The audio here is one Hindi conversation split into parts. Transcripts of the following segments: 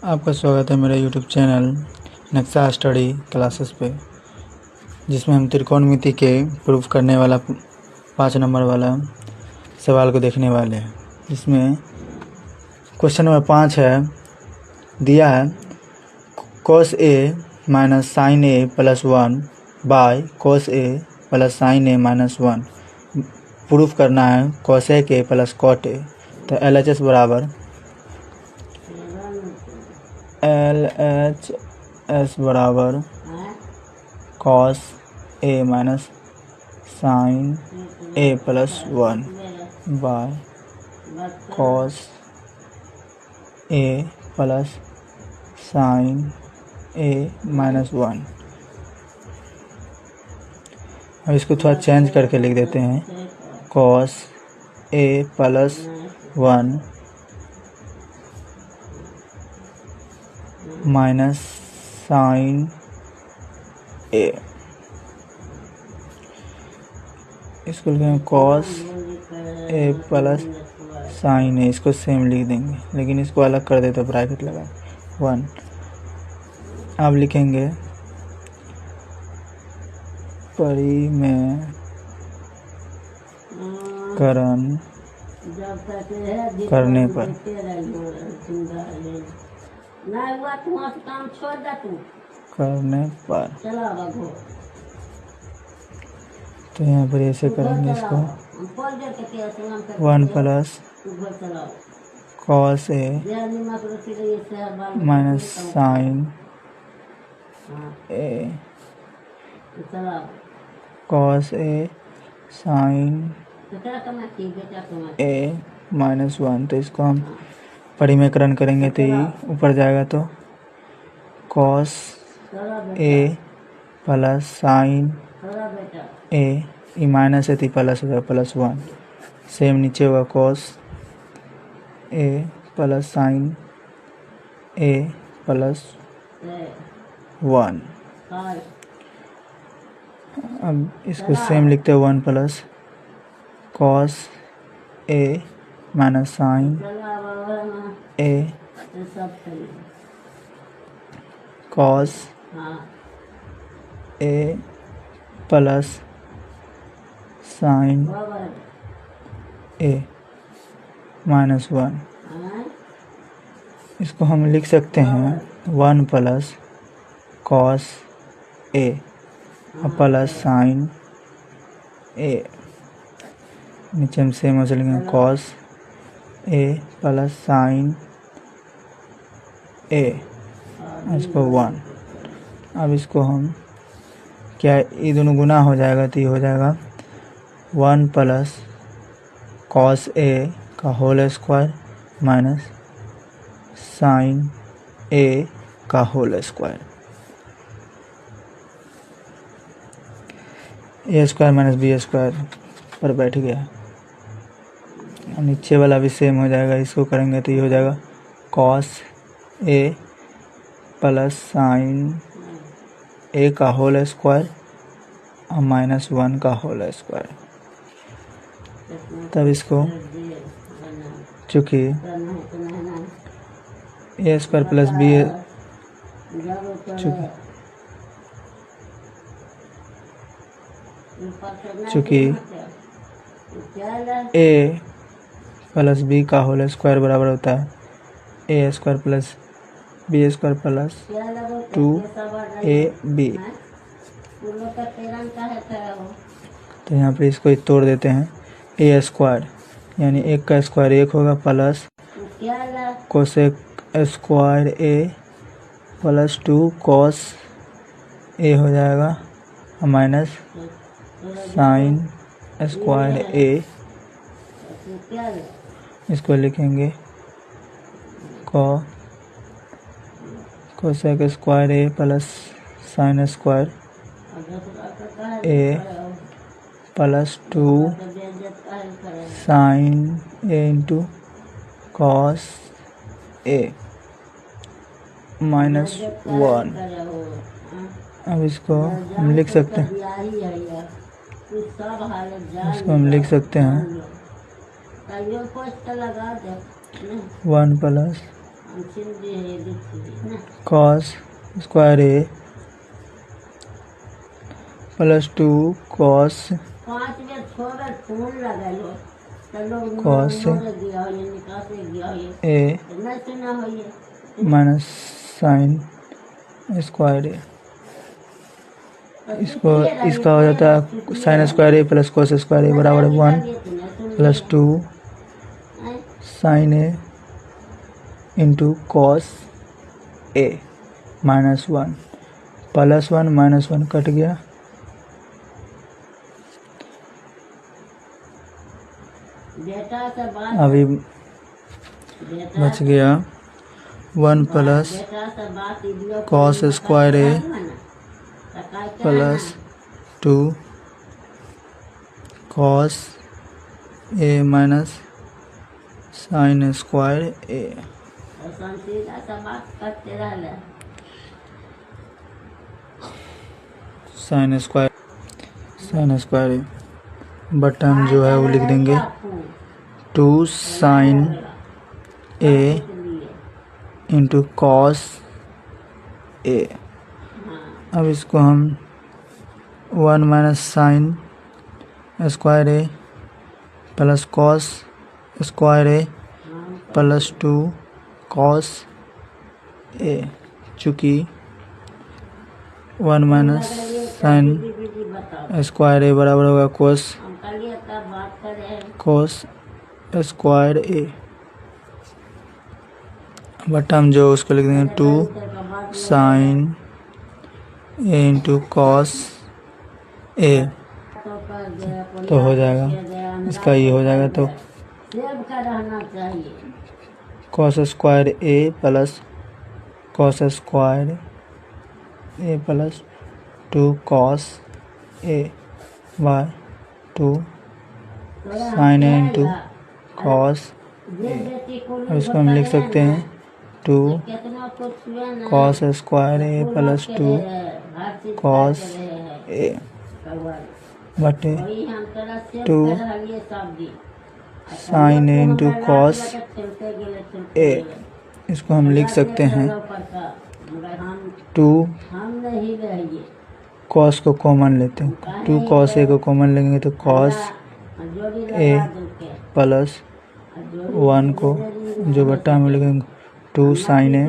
आपका स्वागत है मेरे YouTube चैनल नक्शा स्टडी क्लासेस पे, जिसमें हम त्रिकोणमिति के प्रूफ करने वाला 5 नंबर वाला सवाल को देखने वाले हैं। इसमें क्वेश्चन नंबर 5 है, दिया है cos a minus sine a plus 1 by cos a plus sine a minus 1 proof करना है cosec a plus cot a। तो LHS बराबर LHS बराबर cos a minus sine a plus 1 by cos a plus sine a minus 1। अब इसको थोड़ा चेंज करके लिख देते हैं, cos a plus 1 minus sine a। इसको लिखेंगे cos a plus sine a। इसको सेम लिख देंगे, लेकिन इसको अलग कर दे तो ब्रैकेट लगा 1। अब लिखेंगे परिमेयकरण करने पर तो यहाँ पर ऐसे करेंगे इसको 1 plus cos a minus sine a cos a sine a minus 1। तो इसको हम परिमेयकरण करेंगे तो ये ऊपर जाएगा, तो cos a plus sine a, ये माइनस है तो प्लस हो जाएगा प्लस 1। सेम नीचे होगा cos a plus sine a plus 1। अब इसको सेम लिखते हैं 1 plus cos a minus sine a cos a plus sine a minus 1। इसको हम लिख सकते हैं 1 plus cos a plus sine a। नीचे हम सेम हो चलेंगे cos a plus sine a, इसको 1। अब इसको हम क्या, ये दोनों गुना हो जाएगा तो ये हो जाएगा 1 प्लस cos a का whole square minus sine a का whole square. a square minus b square पर बैठ गया। नीचे वाला भी सेम हो जाएगा, इसको करेंगे तो ये हो जाएगा cos a plus sine a का होल स्क्वायर और माइनस 1 का होल स्क्वायर। तब इसको चूँकि a स्क्वायर प्लस b चूँकि a प्लस b का होल स्क्वायर बराबर होता है a square plus b square plus 2ab। तो यहाँ पे इसको तोड़ देते हैं, a स्क्वायर यानी 1 का स्क्वायर 1 होगा plus cosec square a plus 2 cos a हो जाएगा माइनस साइन स्क्वायर a। इसको लिखेंगे cosec square a plus sine square a plus 2 sine a into cos a minus 1। अब इसको हम लिख सकते हैं, cos square A plus 2 cos A minus sine square a. इसका हो जाता है sine square A plus cos square a बराबर 1 प्लस 2 साइन ए इंटू कॉस ए माइनस 1 प्लस 1 माइनस 1 कट गया, अभी बच गया 1 प्लस कॉस स्क्वायर ए प्लस 2 कॉस ए माइनस साइन स्क्वायर ए। साइन स्क्वायर ए बटन जो है वो लिख देंगे 2 sine A into cos A. अब इसको हम 1 माइनस साइन स्क्वायर ए प्लस कॉस स्क्वायर ए प्लस 2 कॉस ए, चूँकि 1 माइनस साइन स्क्वायर ए बराबर होगा कॉस स्क्वायर ए, बट हम जो उसको लिख देंगे 2 sine A into cos A, तो हो जाएगा इसका ये हो जाएगा, तो cos square A plus cos square A plus 2 cos A bye 2 sine A into cos ए। और इसको हम लिख सकते हैं 2 कॉस स्क्वायर ए प्लस 2 कॉस ए बटे 2 sine A into cos A. इसको हम लिख सकते हैं 2 कॉस को कॉमन लेते हैं, 2 कॉस ए को कॉमन लेंगे तो कॉस ए प्लस 1 को जो बट्टा में लिखेंगे 2 sine A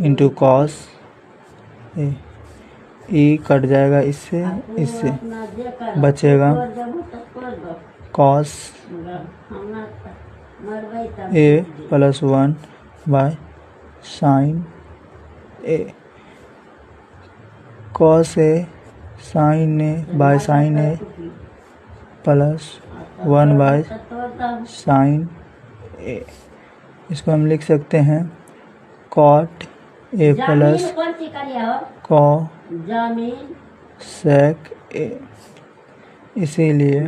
into cos A. ई कट जाएगा इससे बचेगा cos A plus 1 by sine A. Cos A sine A by sine A plus 1 by sine A. इसको हम लिख सकते हैं कॉट ए प्लस कॉ सेक ए। इसीलिए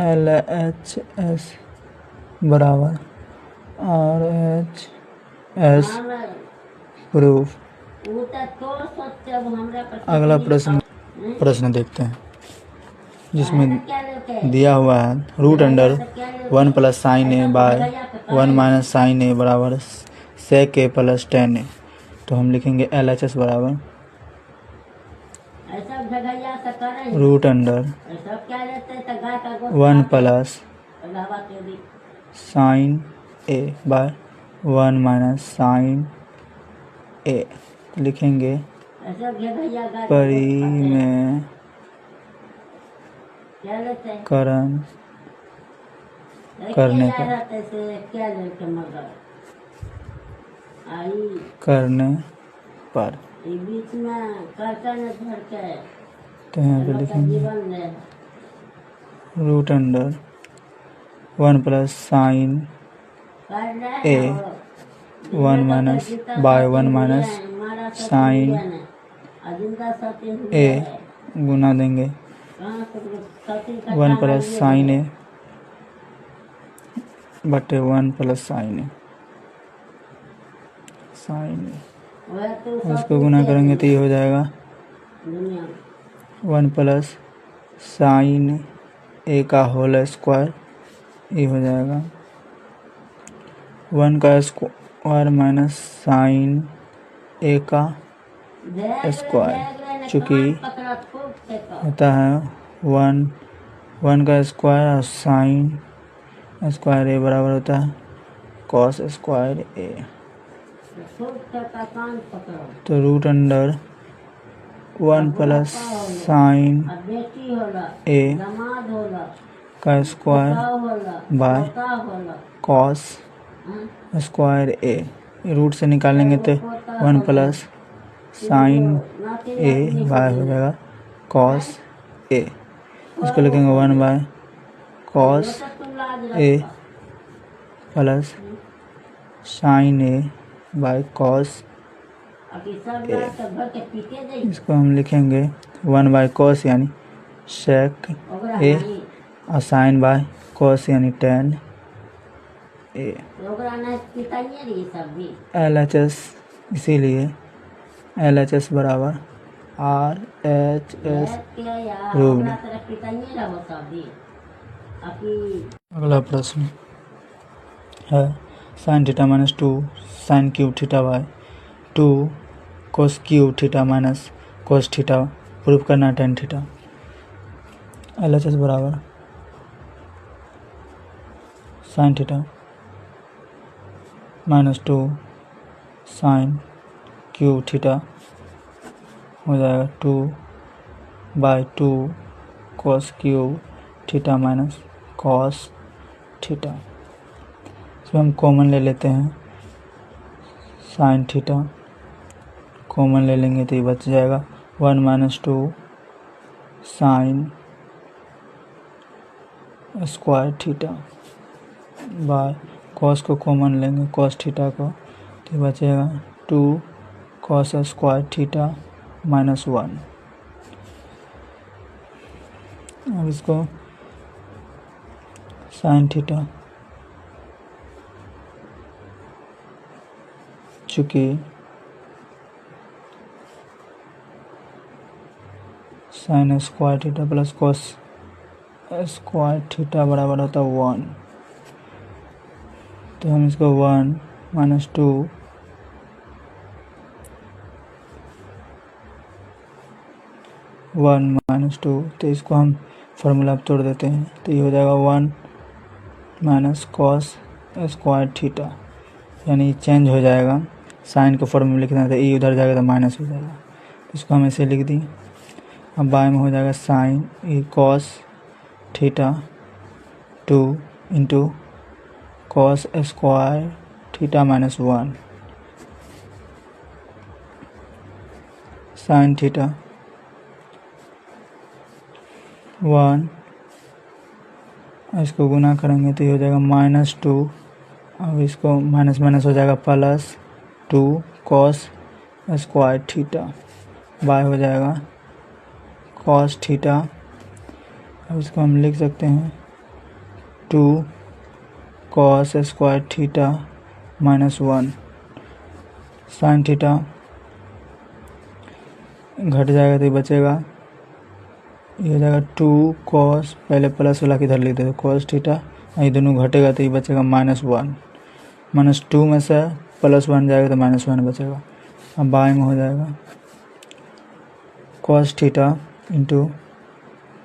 LHS बराबर RHS प्रूफ। अगला प्रश्न देखते हैं, जिसमें दिया हुआ है root under 1 plus sine A by 1 minus sine ए बराबर सेक ए प्लस टेन ए। तो हम लिखेंगे LHS बराबर root under 1 plus sine A by 1 minus sine ए। लिखेंगे परिमेयकरण करने पर तो यहाँ पे लिखेंगे root under 1 plus sine A 1 minus y 1 minus sine A गुना देंगे 1 प्लस साइन ए बटे 1 प्लस साइन ए। उसको गुना करेंगे तो ये हो जाएगा 1 प्लस साइन ए का होल स्क्वायर, ये हो जाएगा 1 का स्क्वायर माइनस साइन ए का स्क्वायर, चूँकि होता है 1 का स्क्वायर और साइन स्क्वायर ए बराबर होता है कॉस स्क्वायर ए। तो रूट अंडर 1 प्लस साइन ए का square by cos square a. Root से निकालेंगे तो 1 प्लस साइन ए बाय हो जाएगा कॉस ए। इसको लिखेंगे 1 by cos A plus sine A by cos A. इसको हम लिखेंगे 1 बाय कॉस यानी सेक ए और साइन बाय कॉस यानी टेन ए। LHS, इसीलिए LHS बराबर RHS प्रूव्ड। अगला प्रश्न है sine theta minus 2 sine cube theta by 2 cos cube theta minus cos theta prove करना टेन थीटा। LHS बराबर sine theta minus 2 sine cube theta हो जाएगा 2 by 2 cos cube theta minus cos theta. इसमें हम कॉमन ले लेते हैं, साइन थीटा कॉमन ले लेंगे तो ये बच जाएगा 1 minus 2 sine square theta by cos को कॉमन लेंगे कॉस थीटा को तो बचेगा 2 कॉस स्क्वायर थीटा माइनस 1। अब इसको साइन थीटा, चूँकि sine square theta plus cos square theta बराबर होता है 1, तो हम इसको 1 माइनस 2 1 माइनस 2, तो इसको हम फार्मूला अब तोड़ देते हैं तो ये हो जाएगा 1 माइनस कॉस स्क्वायर थीटा, यानी चेंज हो जाएगा। साइन को फॉर्मूला लिखना है तो ई उधर जाएगा तो माइनस हो जाएगा, तो इसको हम ऐसे लिख दिए। अब बाय में हो जाएगा sine e cos theta 2 into cos square theta minus 1 sine theta 1, इसको गुना करेंगे तो ये हो जाएगा माइनस 2। अब इसको माइनस माइनस हो जाएगा plus 2 cos square theta by हो जाएगा कॉस थीटा। अब इसको हम लिख सकते हैं 2 cos square theta minus 1 sine theta घट जाएगा तो ये बचेगा, ये हो जाएगा 2 कॉस, पहले प्लस वाला किधर लिख देते कॉस थीटा, ये दोनों घटेगा तो ये बचेगा माइनस 1। माइनस 2 में से प्लस 1 जाएगा तो माइनस 1 बचेगा। अब बाय में हो जाएगा cos theta into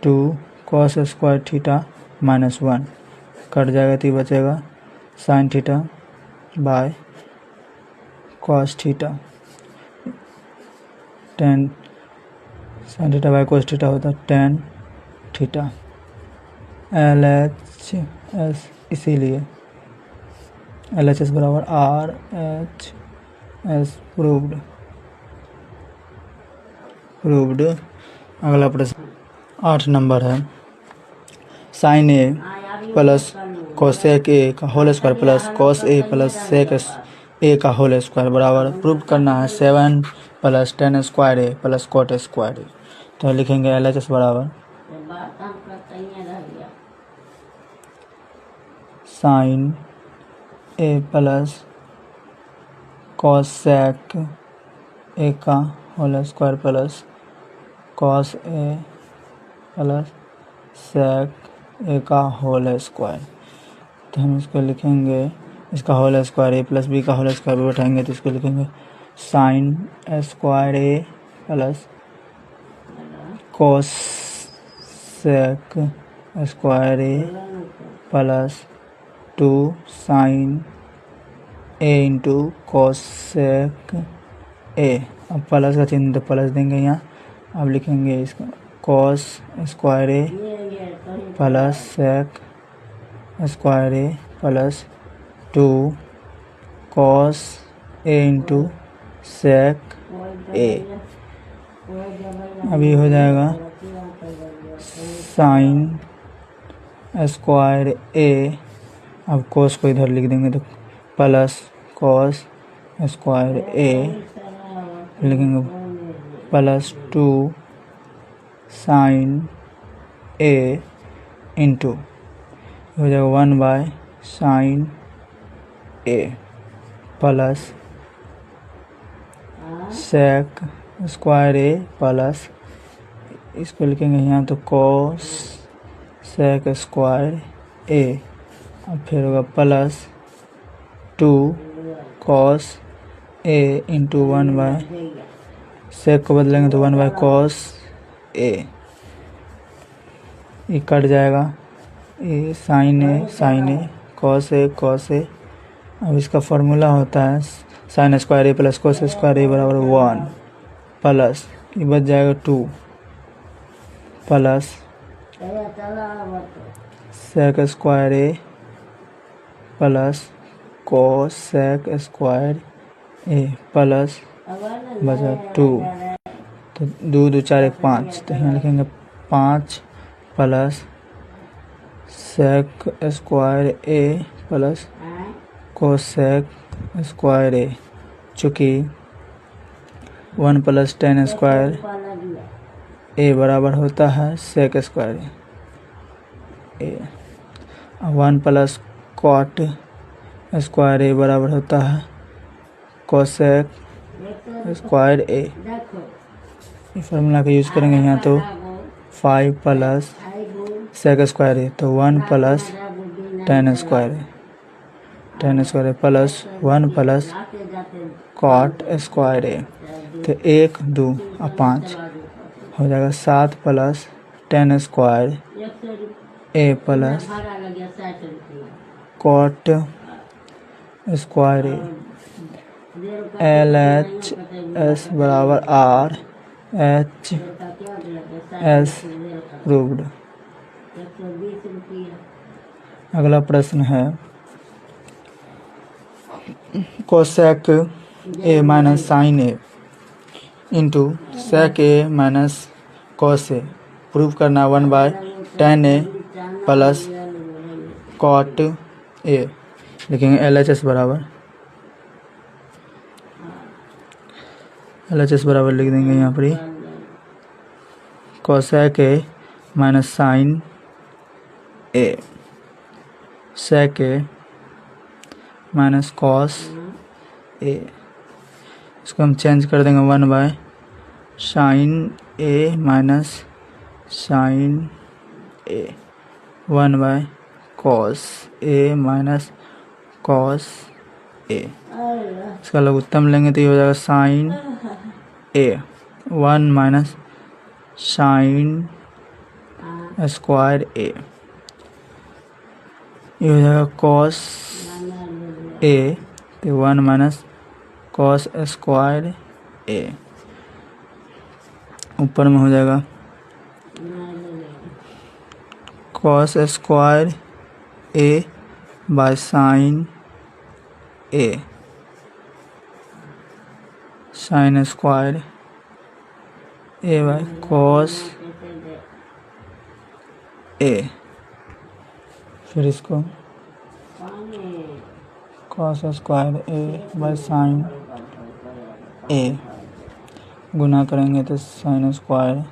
2 cos square theta minus 1 cut जाएगा तो ये बचेगा sine theta by cos theta. Tan sine theta by cos theta होता है टेन थीटा। LHS, इसीलिए LHS बराबर RHS प्रूव्ड। अगला प्रश्न 8 नंबर है sine A plus cosec a का होल स्क्वायर प्लस कॉस ए प्लस सेक ए का होल स्क्वायर बराबर प्रूव करना है 7 प्लस टेन स्क्वायर ए प्लस कॉट स्क्वायर ए। तो लिखेंगे LHS बराबर साइन ए प्लस कॉस सेक ए का होल स्क्वायर प्लस कॉस ए प्लस सेक ए का होल स्क्वायर। तो हम इसको लिखेंगे इसका होल स्क्वायर ए प्लस बी का होल स्क्वायर भी बैठाएंगे तो इसको लिखेंगे sine square A plus cos sec square A plus 2 sine A into cosec A. अब प्लस का चिन्ह तो प्लस देंगे यहाँ। अब लिखेंगे इसका cos square A plus sec square A plus 2 cos A into sec ए। अभी हो जाएगा साइन स्क्वायर ए। अब कॉस को इधर लिख देंगे तो प्लस कॉस स्क्वायर ए लिखेंगे प्लस 2 साइन ए इंटू हो जाएगा 1 by sine A plus sec square A plus इसको लिखेंगे यहाँ तो कॉस सेक स्क्वायर ए। अब फिर होगा plus 2 cos A into 1 by sec को बदलेंगे तो 1 बाय कॉस ए। ये कट जाएगा, ये साइन ए कॉस ए। अब इसका फॉर्मूला होता है sine square A plus cos square a बराबर 1 प्लस ये बच जाएगा 2 प्लस सेक स्क्वायर ए प्लस कॉस सेक स्क्वायर ए प्लस बचा 2 तो 2 2 4 1 5 तो यहाँ लिखेंगे 5 प्लस सेक स्क्वायर ए प्लस कोसेक स्क्वायर ए। चूँकि 1 प्लस टेन स्क्वायर ए बराबर होता है सेक square A. 1 plus cot square a बराबर होता है कोसेक स्क्वायर ए। ये फार्मूला का यूज़ करेंगे यहाँ तो 5 प्लस सेक स्क्वायर ए तो 1 प्लस टेन स्क्वायर ए प्लस 1 प्लस कॉट स्क्वायर ए तो 1 2 और 5 हो जाएगा 7 plus tan square A plus cot square A. LHS बराबर R H S प्रूव्ड। अगला प्रश्न है cosec A minus sine A into sec A minus cos A prove करना 1 by tan A plus cot A. लिखेंगे LHS बराबर लिख देंगे यहाँ पर cosec A minus sine A sec A minus cos A. इसको हम चेंज कर देंगे 1 by sine A minus sine A 1 by cos A minus cos A. इसका लघुत्तम लेंगे तो ये हो जाएगा sine A 1 minus sine square A. ये हो जाएगा कॉस ए तो 1 माइनस कॉस स्क्वायर ए। ऊपर में हो जाएगा cos square A by sine A sine square A by cos A. फिर इसको cos square A by sine A गुना करेंगे तो sine square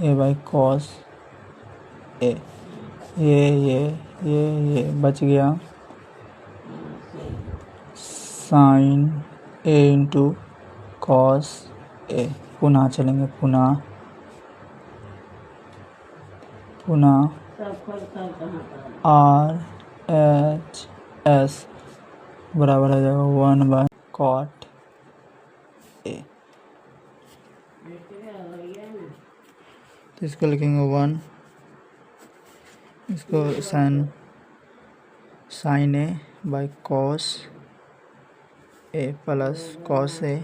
A by cos A. ये बच गया sine A into cos A. पुनः चलेंगे पुनः R H S बराबर हो जाएगा 1/cot ए। तो इसको लिखेंगे 1, इसको sine A by cos A plus cos A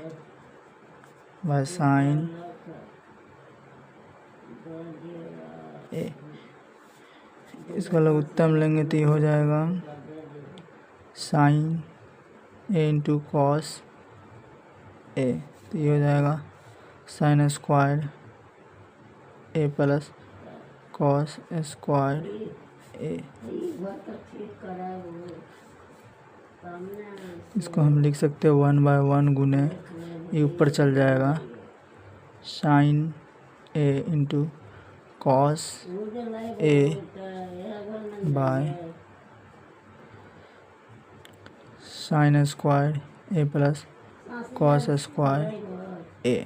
by sine A. इसका लघुत्तम लेंगे तो ये हो जाएगा sine A into cos A. तो ये हो जाएगा sine square A plus cos square A. इसको हम लिख सकते हैं 1/1 गुने ये ऊपर चल जाएगा sine A into cos A by sine square A plus cos square A.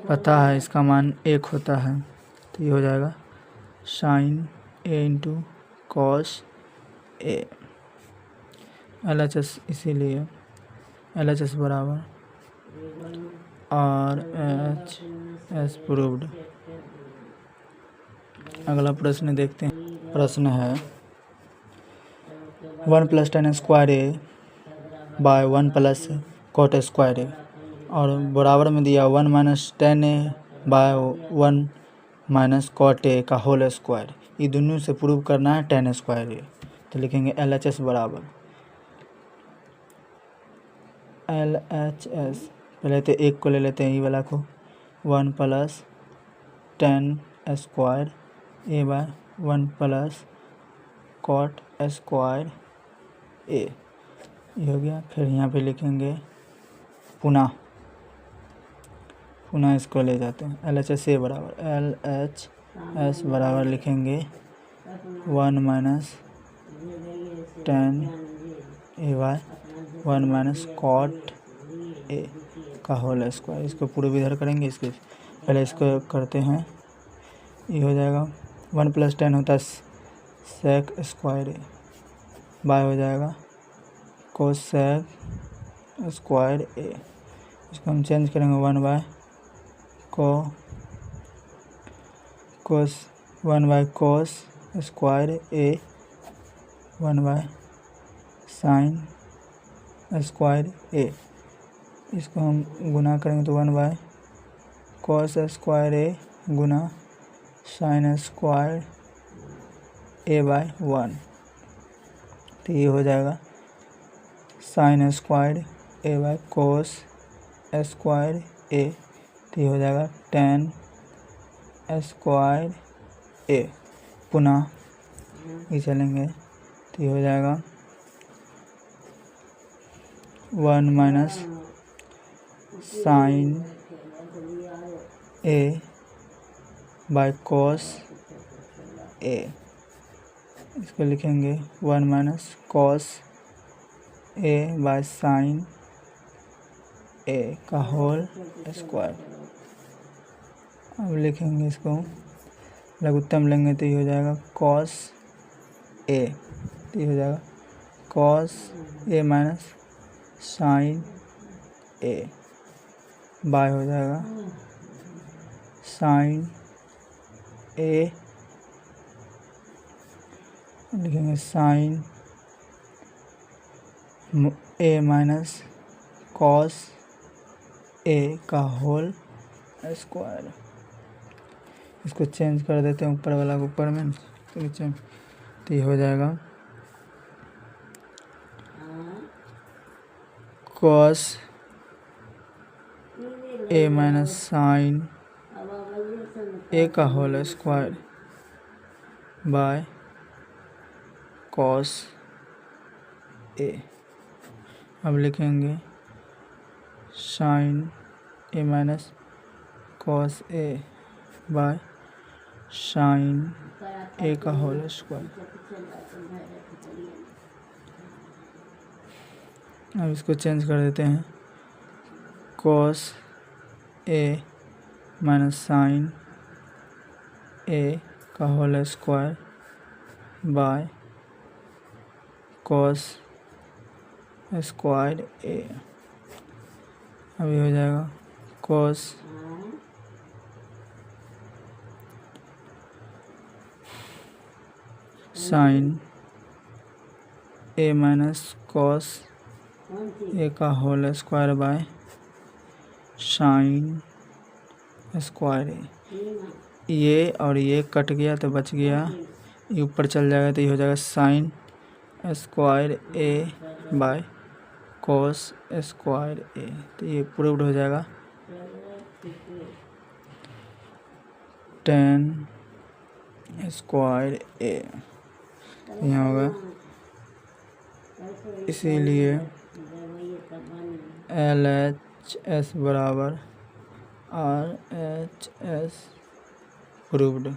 पता है इसका मान 1 होता है, तो ये हो जाएगा साइन ए इंटू कॉस ए। LHS इसीलिए LHS बराबर RHS प्रूव्ड। अगला प्रश्न देखते हैं। प्रश्न है 1 + tan square A by 1 + cot square ए, और बराबर में दिया 1 - tan ए बाय 1 - cot ए का होल स्क्वायर। ये दोनों से प्रूव करना है tan स्क्वायर ए। तो लिखेंगे LHS बराबर LHS, पहले तो एक को ले लेते हैं, ये वाला को 1 + tan square A by 1 + cot square A. ये हो गया। फिर यहाँ पे लिखेंगे पुनः इसको ले जाते हैं LHS ए बराबर LHS बराबर लिखेंगे 1 - tan ए बाय 1 - cot ए का होल स्क्वायर। इसको पूरे इधर करेंगे, इसके पहले इसको करते हैं। ये हो जाएगा 1 + tan होता है सेक स्क्वायर ए बाय हो जाएगा कोसेक स्क्वायर ए। इसको हम चेंज करेंगे 1/cos 1/cos square A 1/sin square A. इसको हम गुना करेंगे तो 1/cos स्क्वायर ए गुना sin स्क्वायर ए बाय 1। तो ये हो जाएगा sin square A by cos square ए। तो ये हो जाएगा tan स्क्वायर ए। पुनः ये चलेंगे तो ये हो जाएगा 1 - sin ए बाय कोस ए। इसको लिखेंगे 1 - cos ए बाय साइन ए का होल स्क्वायर। अब लिखेंगे इसको लघुत्तम लेंगे तो ये हो जाएगा cos ए। तो ये हो जाएगा cos A minus sine A bye हो जाएगा साइन ए। लिखेंगे sine A minus cos A का होल स्क्वायर। इसको चेंज कर देते हैं ऊपर वाला को ऊपर में, तो ये हो जाएगा कॉस ए माइनस साइन ए का whole square by cos A. अब लिखेंगे sine A minus cos A by sine ए का होल स्क्वायर। अब इसको चेंज कर देते हैं कॉस ए माइनस साइन ए का whole square by cos square A. अभी हो जाएगा cos sine A minus cos A का whole square by sine square A. ये और ये कट गया तो बच गया, ये ऊपर चल जाएगा तो ये हो जाएगा sine square A by cos square ए। तो ये प्रूव्ड हो जाएगा। टेन स्क्वायर ए यहाँ होगा, इसीलिए LHS बराबर RHS प्रूव्ड।